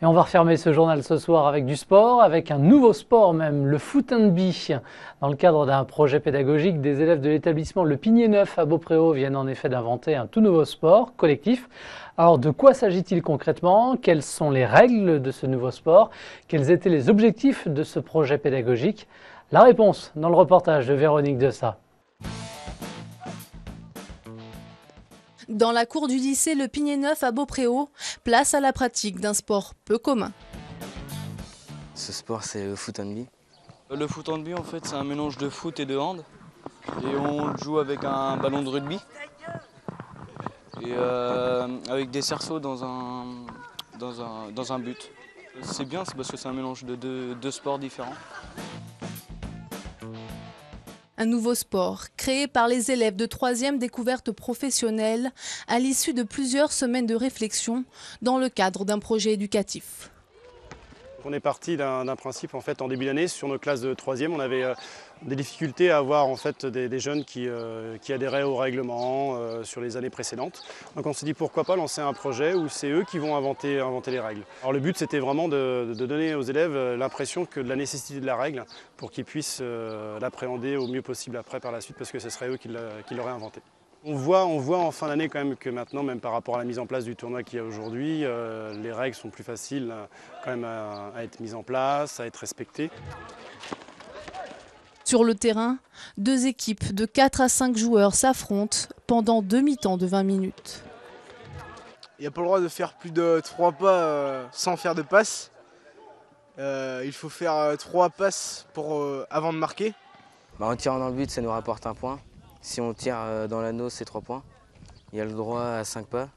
Et on va refermer ce journal ce soir avec du sport, avec un nouveau sport même, le foot and be. Dans le cadre d'un projet pédagogique, des élèves de l'établissement Le Pigné Neuf à Beaupréau viennent en effet d'inventer un tout nouveau sport collectif. Alors de quoi s'agit-il concrètement? Quelles sont les règles de ce nouveau sport? Quels étaient les objectifs de ce projet pédagogique? La réponse dans le reportage de Véronique Dessat. Dans la cour du lycée Le Pigné Neuf à Beaupréau, place à la pratique d'un sport peu commun. Ce sport, c'est le foot and be. Le foot and be, en fait, c'est un mélange de foot et de hand. Et on le joue avec un ballon de rugby. Et avec des cerceaux dans un but. C'est bien, c'est parce que c'est un mélange de deux sports différents. Un nouveau sport créé par les élèves de 3e découverte professionnelle à l'issue de plusieurs semaines de réflexion dans le cadre d'un projet éducatif. On est parti d'un principe en fait en début d'année sur nos classes de 3e. On avait des difficultés à avoir en fait des jeunes qui adhéraient au règlement sur les années précédentes. Donc on s'est dit pourquoi pas lancer un projet où c'est eux qui vont inventer les règles. Alors le but c'était vraiment de donner aux élèves l'impression que de la nécessité de la règle pour qu'ils puissent l'appréhender au mieux possible après par la suite parce que ce serait eux qui l'auraient inventé. On voit en fin d'année quand même que maintenant, même par rapport à la mise en place du tournoi qu'il y a aujourd'hui, les règles sont plus faciles quand même à être mises en place, à être respectées. Sur le terrain, 2 équipes de 4 à 5 joueurs s'affrontent pendant 2 mi-temps de 20 minutes. Il n'y a pas le droit de faire plus de 3 pas sans faire de passe. Il faut faire 3 passes avant de marquer. En tirant dans le but, ça nous rapporte 1 point. Si on tire dans l'anneau, c'est 3 points. Il y a le droit à 5 pas.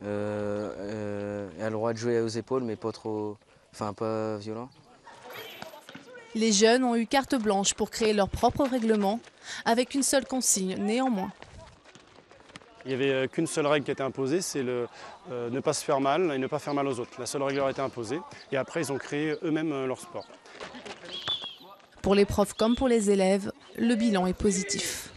Il y a le droit de jouer aux épaules, mais pas trop, pas violent. Les jeunes ont eu carte blanche pour créer leur propre règlement, avec une seule consigne néanmoins. Il n'y avait qu'une seule règle qui a été imposée, c'est ne pas se faire mal et ne pas faire mal aux autres. La seule règle leur a été imposée. Et après, ils ont créé eux-mêmes leur sport. Pour les profs comme pour les élèves, le bilan est positif.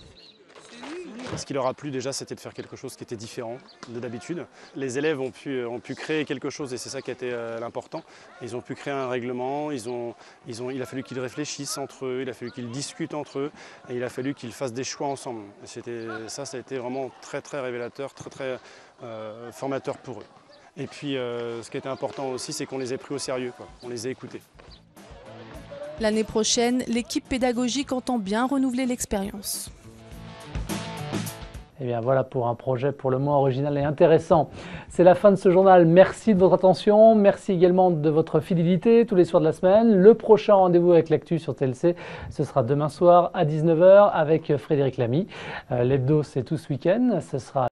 Ce qui leur a plu déjà, c'était de faire quelque chose qui était différent de d'habitude. Les élèves ont pu créer quelque chose et c'est ça qui a été l'important. Ils ont pu créer un règlement, il a fallu qu'ils réfléchissent entre eux, il a fallu qu'ils discutent entre eux et il a fallu qu'ils fassent des choix ensemble. Ça a été vraiment très très révélateur, très formateur pour eux. Et puis ce qui était important aussi, c'est qu'on les ait pris au sérieux, on les ait écoutés. L'année prochaine, l'équipe pédagogique entend bien renouveler l'expérience. Et bien voilà pour un projet pour le moins original et intéressant. C'est la fin de ce journal. Merci de votre attention. Merci également de votre fidélité tous les soirs de la semaine. Le prochain rendez-vous avec l'actu sur TLC, ce sera demain soir à 19 h avec Frédéric Lamy. L'hebdo, c'est tout ce week-end. Ce sera